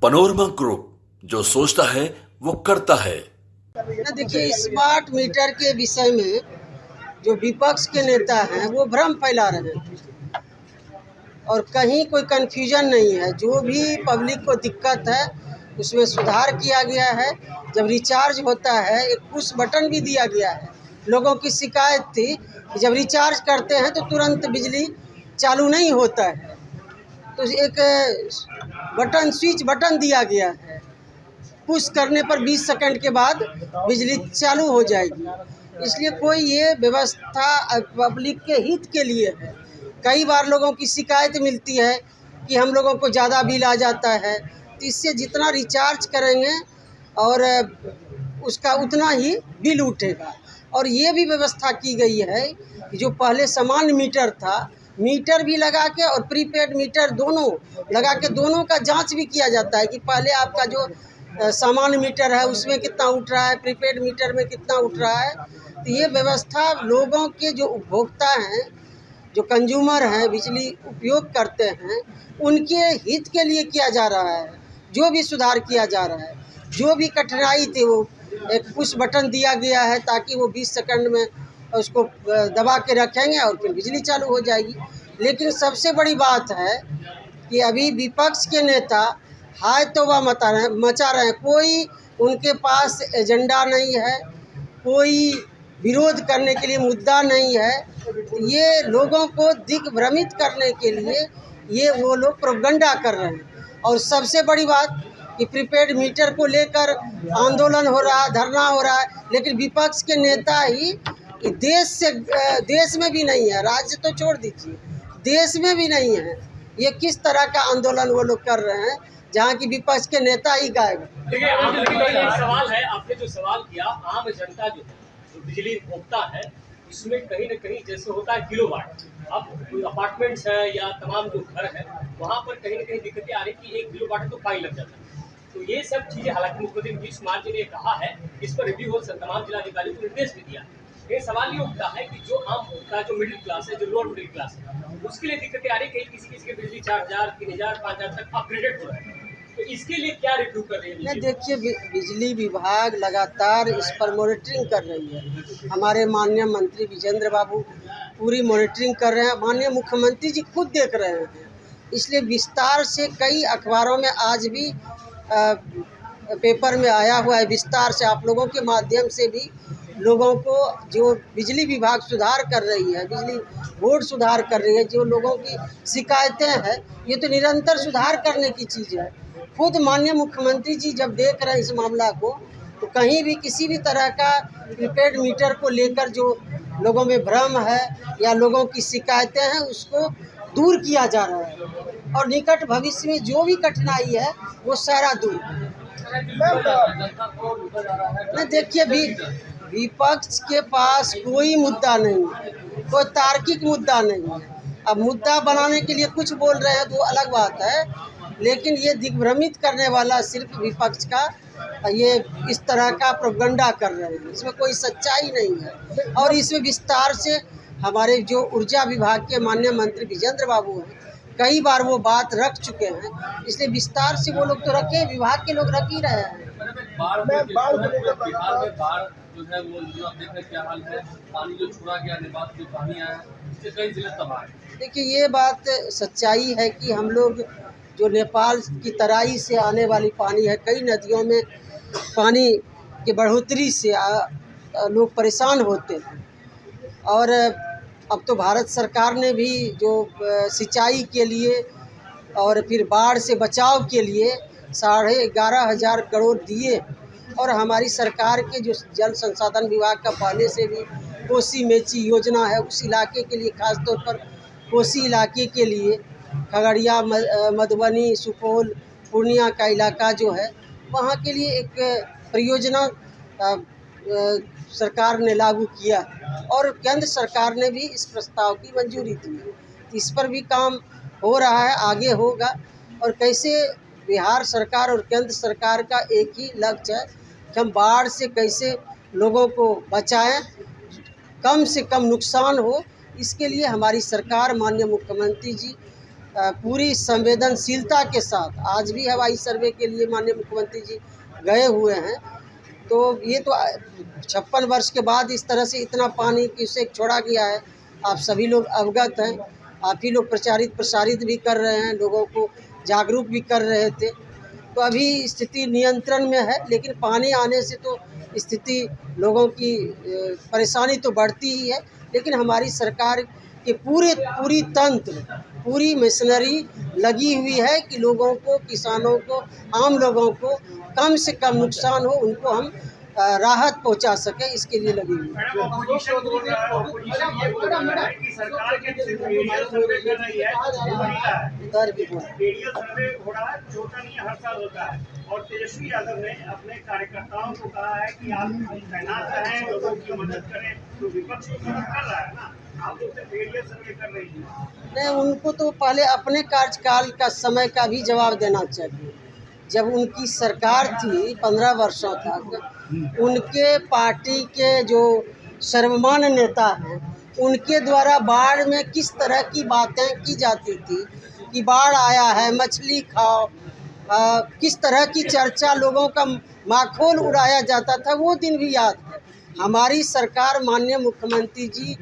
Panorama group, जो सोचता है वो करता है। देखिए, स्मार्ट मीटर के विषय में जो विपक्ष के नेता हैं वो भ्रम फैला रहे हैं और कहीं कोई कन्फ्यूजन नहीं है। जो भी पब्लिक को दिक्कत है उसमें सुधार किया गया है। जब रिचार्ज होता है एक पुश बटन भी दिया गया है। लोगों की शिकायत थी कि जब रिचार्ज करते हैं तो तुरंत बिजली चालू नहीं होता है, तो एक बटन स्विच बटन दिया गया है। पुश करने पर 20 सेकंड के बाद बिजली चालू हो जाएगी। इसलिए कोई ये व्यवस्था पब्लिक के हित के लिए है। कई बार लोगों की शिकायत मिलती है कि हम लोगों को ज़्यादा बिल आ जाता है, तो इससे जितना रिचार्ज करेंगे और उसका उतना ही बिल उठेगा। और ये भी व्यवस्था की गई है कि जो पहले सामान्य मीटर था, मीटर भी लगा के और प्रीपेड मीटर दोनों लगा के दोनों का जांच भी किया जाता है कि पहले आपका जो सामान्य मीटर है उसमें कितना उठ रहा है, प्रीपेड मीटर में कितना उठ रहा है। तो ये व्यवस्था लोगों के जो उपभोक्ता हैं, जो कंज्यूमर हैं, बिजली उपयोग करते हैं, उनके हित के लिए किया जा रहा है। जो भी सुधार किया जा रहा है, जो भी कठिनाई थी वो एक पुश बटन दिया गया है ताकि वो 20 सेकंड में उसको दबा के रखेंगे और फिर बिजली चालू हो जाएगी। लेकिन सबसे बड़ी बात है कि अभी विपक्ष के नेता हाय तौबा मचा रहे हैं। कोई उनके पास एजेंडा नहीं है, कोई विरोध करने के लिए मुद्दा नहीं है। ये लोगों को दिग्भ्रमित करने के लिए ये वो लोग प्रोपगंडा कर रहे हैं। और सबसे बड़ी बात कि प्रीपेड मीटर को लेकर आंदोलन हो रहा है, धरना हो रहा है, लेकिन विपक्ष के नेता ही देश में भी नहीं है, राज्य तो छोड़ दीजिए, देश में भी नहीं है। ये किस तरह का आंदोलन वो लोग कर रहे हैं जहाँ की विपक्ष के नेता ही गायब। देखिए, एक सवाल है, आपने जो सवाल किया, आम जनता जो बिजली उपभोक्ता है उसमें कहीं न कहीं जैसे होता है किलोवाट, अब अपार्टमेंट्स है या तमाम जो घर है वहाँ पर कहीं न कहीं दिक्कतें आ रही कि 1 किलोवाट है तो फाइन लग जाता है। तो ये सब चीजें, हालांकि मुख्यमंत्री नीतीश कुमार जी ने कहा है, इस पर रिव्यू हो, तमाम जिलाधिकारियों को निर्देश भी दिया। ये सवाल ये उठता है कि जो आम भोक्ता, जो मिडिल क्लास है, जो लोअर मिडिल क्लास है, उसके लिए दिक्कतें आ रही, कहीं किसी के बिजली 4000, 3000, 5000 तक अपग्रेडेड हो रहा है। तो इसके लिए क्या रिव्यू कर रही है? देखिए, बिजली विभाग लगातार इस पर मॉनिटरिंग कर रही है। हमारे माननीय मंत्री विजेंद्र बाबू पूरी मॉनिटरिंग कर रहे हैं। माननीय मुख्यमंत्री जी खुद देख रहे हैं। इसलिए विस्तार से कई अखबारों में आज भी पेपर में आया हुआ है, विस्तार से आप लोगों के माध्यम से भी लोगों को, जो बिजली विभाग सुधार कर रही है, बिजली बोर्ड सुधार कर रही है, जो लोगों की शिकायतें हैं, ये तो निरंतर सुधार करने की चीज़ है। खुद माननीय मुख्यमंत्री जी जब देख रहे हैं इस मामला को, तो कहीं भी किसी भी तरह का प्रीपेड मीटर को लेकर जो लोगों में भ्रम है या लोगों की शिकायतें हैं उसको दूर किया जा रहा है और निकट भविष्य में जो भी कठिनाई है वो सारा दूर। देखिए, विपक्ष के पास कोई मुद्दा नहीं है, कोई तार्किक मुद्दा नहीं है। अब मुद्दा बनाने के लिए कुछ बोल रहे हैं तो अलग बात है, लेकिन ये दिग्भ्रमित करने वाला सिर्फ विपक्ष का ये इस तरह का प्रोपगंडा कर रहे हैं। इसमें कोई सच्चाई नहीं है। और इसमें विस्तार से हमारे जो ऊर्जा विभाग के माननीय मंत्री विजेंद्र बाबू हैं, कई बार वो बात रख चुके हैं। इसलिए विस्तार से वो लोग तो रखे, विभाग के लोग रख ही रहे हैं। जो है वो देख रहे क्या हाल है, पानी जो छोड़ा गया, नेपाल जो पानी आया इससे कई जिले तबाह है। देखिए, ये बात सच्चाई है कि हम लोग जो नेपाल की तराई से आने वाली पानी है, कई नदियों में पानी की बढ़ोतरी से लोग परेशान होते हैं। और अब तो भारत सरकार ने भी जो सिंचाई के लिए और फिर बाढ़ से बचाव के लिए 11,500 करोड़ दिए। और हमारी सरकार के जो जल संसाधन विभाग का पहले से भी कोसी मेची योजना है, उस इलाके के लिए, खास तौर पर कोसी इलाके के लिए, खगड़िया, मधुबनी, सुपौल, पूर्णिया का इलाका जो है, वहाँ के लिए एक परियोजना सरकार ने लागू किया और केंद्र सरकार ने भी इस प्रस्ताव की मंजूरी दी। इस पर भी काम हो रहा है, आगे होगा। और कैसे बिहार सरकार और केंद्र सरकार का एक ही लक्ष्य है कि हम बाढ़ से कैसे लोगों को बचाएं, कम से कम नुकसान हो। इसके लिए हमारी सरकार, माननीय मुख्यमंत्री जी पूरी संवेदनशीलता के साथ आज भी हवाई सर्वे के लिए माननीय मुख्यमंत्री जी गए हुए हैं। तो ये तो 56 वर्ष के बाद इस तरह से इतना पानी क्यूसेक छोड़ा गया है, आप सभी लोग अवगत हैं। आप ही लोग प्रसारित भी कर रहे हैं, लोगों को जागरूक भी कर रहे थे। तो अभी स्थिति नियंत्रण में है, लेकिन पानी आने से तो स्थिति लोगों की परेशानी तो बढ़ती ही है। लेकिन हमारी सरकार के पूरी तंत्र, पूरी मशीनरी लगी हुई है कि लोगों को, किसानों को, आम लोगों को कम से कम नुकसान हो, उनको हम राहत पहुंचा सके, इसके लिए लगी हुई है। और तेजस्वी यादव ने अपने कार्यकर्ताओं को कहा है कि आप तैनात रहें, लोगों की मदद करें, तो विपक्ष तो मदद कर रहा है ना, आप तो सिर्फ मीडिया सर्वे कर रही हैं। नहीं, उनको तो पहले अपने कार्यकाल का समय का भी जवाब देना चाहिए। जब उनकी सरकार थी 15 वर्षों तक, उनके पार्टी के जो सर्वमान्य नेता हैं, उनके द्वारा बाढ़ में किस तरह की बातें की जाती थी कि बाढ़ आया है, मछली खाओ, किस तरह की चर्चा, लोगों का माखौल उड़ाया जाता था, वो दिन भी याद है। हमारी सरकार, माननीय मुख्यमंत्री जी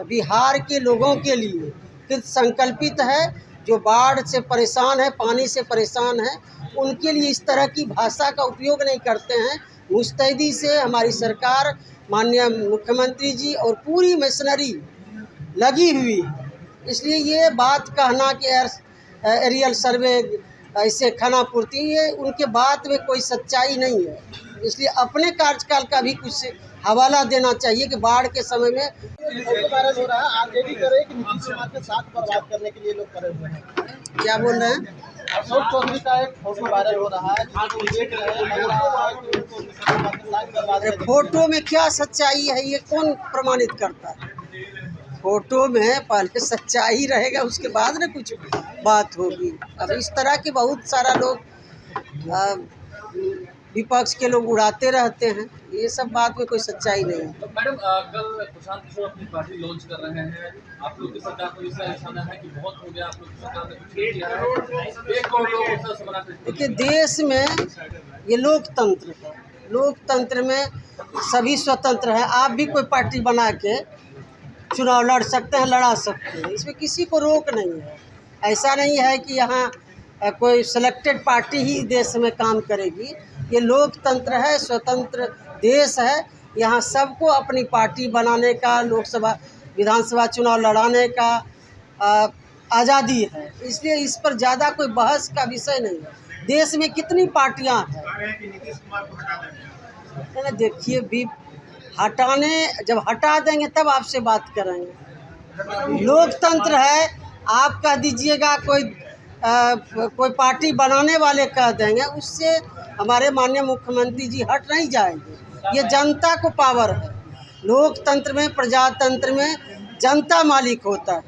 बिहार के लोगों के लिए कृत संकल्पित है। जो बाढ़ से परेशान है, पानी से परेशान है, उनके लिए इस तरह की भाषा का उपयोग नहीं करते हैं। मुस्तैदी से हमारी सरकार, माननीय मुख्यमंत्री जी और पूरी मशीनरी लगी हुई है। इसलिए ये बात कहना कि एरियल सर्वे ऐसे खानापूर्ति, ये उनके बात में कोई सच्चाई नहीं है। इसलिए अपने कार्यकाल का भी कुछ हवाला देना चाहिए कि बाढ़ के समय में वायरल हो रहा है, आरजेडी कर रहे हैं कि नीतीश कुमार के साथ बर्बाद करने के लिए लोग करे हुए हैं। क्या बोल रहे हैं? अशोक चौधरी का एक फोटो वायरल हो रहा है, देख रहे हैं, लग रहा है कि उनको नीतीश कुमार के साथ बर्बाद अरे फोटो में क्या सच्चाई है, ये कौन प्रमाणित करता है? फोटो में पहले सच्चाई रहेगा, उसके बाद ना कुछ बात होगी। अब इस तरह के बहुत सारा लोग विपक्ष के लोग उड़ाते रहते हैं, ये सब बात में कोई सच्चाई नहीं है। तो मैडम, कल प्रशांत किशोर अपनी पार्टी लॉन्च कर रहे हैं, आप लोग की सरकार को इसका निशाना है कि बहुत हो गया, आप लोग की सरकार ने कुछ किया है, 1 करोड़ लोग उत्सव से मनाते हैं। देखिए, देश में ये लोकतंत्र है, लोकतंत्र में सभी स्वतंत्र हैं। आप भी कोई पार्टी बना के चुनाव लड़ सकते हैं, लड़ा सकते हैं, इसमें किसी को रोक नहीं है। ऐसा नहीं है कि यहाँ कोई सिलेक्टेड पार्टी ही देश में काम करेगी। ये लोकतंत्र है, स्वतंत्र देश है। यहाँ सबको अपनी पार्टी बनाने का, लोकसभा विधानसभा चुनाव लड़ाने का आज़ादी है। इसलिए इस पर ज़्यादा कोई बहस का विषय नहीं है। देश में कितनी पार्टियाँ हैं, देखिए भी जब हटा देंगे तब आपसे बात करेंगे। लोकतंत्र है, आप कह दीजिएगा, कोई पार्टी बनाने वाले कह देंगे, उससे हमारे माननीय मुख्यमंत्री जी हट नहीं जाएंगे। ये जनता को पावर है। लोकतंत्र में, प्रजातंत्र में जनता मालिक होता है।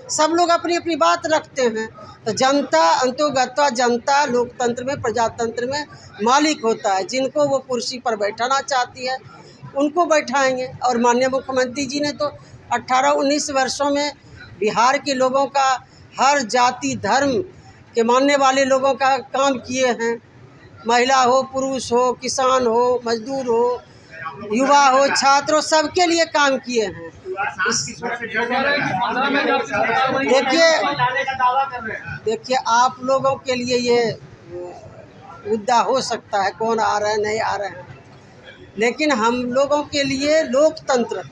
सब लोग अपनी अपनी बात रखते हैं, तो जनता अंतोगत्वा जनता लोकतंत्र में, प्रजातंत्र में मालिक होता है। जिनको वो कुर्सी पर बैठाना चाहती है उनको बैठाएंगे। और माननीय मुख्यमंत्री जी ने तो 18-19 वर्षों में बिहार के लोगों का, हर जाति धर्म के मानने वाले लोगों का काम किए हैं। महिला हो, पुरुष हो, किसान हो, मजदूर हो, युवा हो, छात्र हो, सबके लिए काम किए हैं। देखिए आप लोगों के लिए ये मुद्दा हो सकता है, कौन आ रहे हैं, नहीं आ रहे हैं, लेकिन हम लोगों के लिए लोकतंत्र,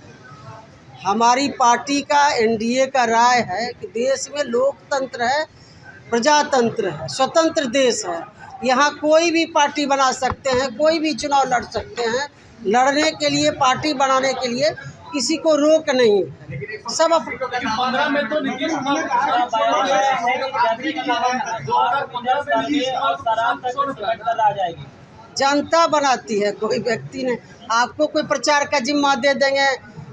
हमारी पार्टी का, एनडीए का राय है कि देश में लोकतंत्र है, प्रजातंत्र है, स्वतंत्र देश है। यहाँ कोई भी पार्टी बना सकते हैं, कोई भी चुनाव लड़ सकते हैं। लड़ने के लिए, पार्टी बनाने के लिए किसी को रोक नहीं है। सब 15 में तो नीतीश कुमार जनता बनाती है, कोई व्यक्ति ने आपको कोई प्रचार का जिम्मा दे देंगे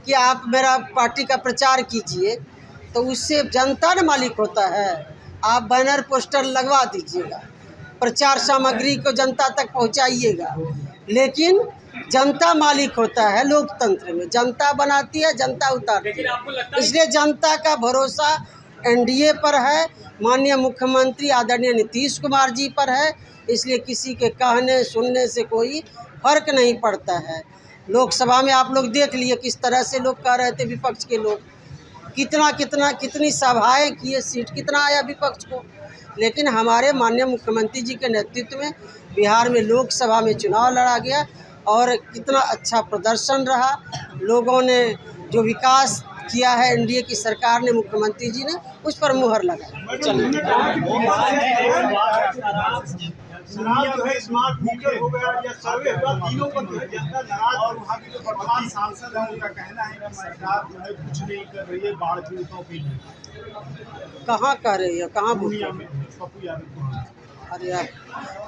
कि आप मेरा पार्टी का प्रचार कीजिए, तो उससे जनता न मालिक होता है। आप बैनर पोस्टर लगवा दीजिएगा, प्रचार सामग्री को जनता तक पहुंचाइएगा, लेकिन जनता मालिक होता है। लोकतंत्र में जनता बनाती है, जनता उतारती है। इसलिए जनता का भरोसा एनडीए पर है, माननीय मुख्यमंत्री आदरणीय नीतीश कुमार जी पर है। इसलिए किसी के कहने सुनने से कोई फर्क नहीं पड़ता है। लोकसभा में आप लोग देख लिए किस तरह से लोग कह रहे थे, विपक्ष के लोग कितनी सभाएं किए, सीट कितना आया विपक्ष को। लेकिन हमारे माननीय मुख्यमंत्री जी के नेतृत्व में बिहार में लोकसभा में चुनाव लड़ा गया और कितना अच्छा प्रदर्शन रहा। लोगों ने जो विकास किया है एनडीए की सरकार ने, मुख्यमंत्री जी ने उस पर मुहर लगाई। शराब जो है स्मार्ट मीटर हो गया या सर्वे हुआ, तीनों पर जो है जनता नाराज। और वहाँ के जो वर्तमान सांसद हैं उनका कहना है कि सरकार जो है कुछ नहीं कर रही है बाढ़ पीड़ितों के लिए। कहाँ कह रही है, कहाँ बोल रही है? पप्पू यादव। अरे यार,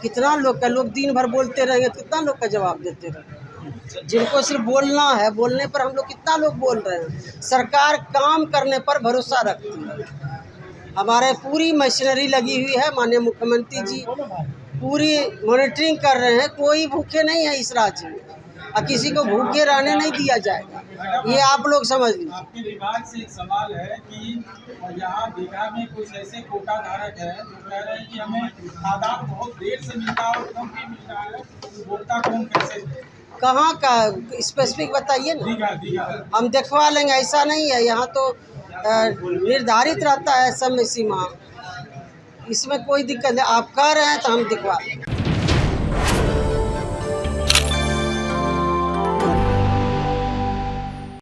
कितना लोग का लोग दिन भर बोलते रहेंगे, कितना लोग का जवाब देते रहेंगे। जिनको सिर्फ बोलना है, बोलने पर हम लोग कितना लोग बोल रहे हैं। सरकार काम करने पर भरोसा रखती है। हमारे पूरी मशीनरी लगी हुई है, माननीय मुख्यमंत्री जी पूरी मॉनिटरिंग कर रहे हैं। कोई भूखे नहीं है इस राज्य में और किसी को भूखे रहने नहीं दिया जाएगा, ये आप लोग समझ लीजिए। आपके विभाग से एक सवाल है कि यहाँ बिहार में कुछ ऐसे कोटा धारक है जो कह रहे हैं कि हमें खाद्यान्न बहुत देर से मिलता है और कम भी मिलता है, उपभोक्ता कौन कैसे? कहाँ का स्पेसिफिक बताइए ना, हम दिखवा लेंगे। ऐसा नहीं है, यहाँ तो निर्धारित रहता है समय सीमा, इसमें कोई दिक्कत नहीं। आप कह रहे हैं तो हम दिखवा लेंगे।